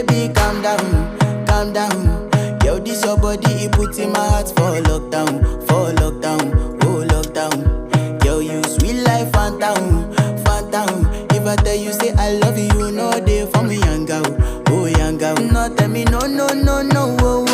baby, calm down. Yo, this your body, it puts in my heart for lockdown, oh lockdown. Yo, you sweet life, phantom, phantom. If I tell you say I love you, no day for me, young girl, oh young girl. No tell me no, no, no, no, oh.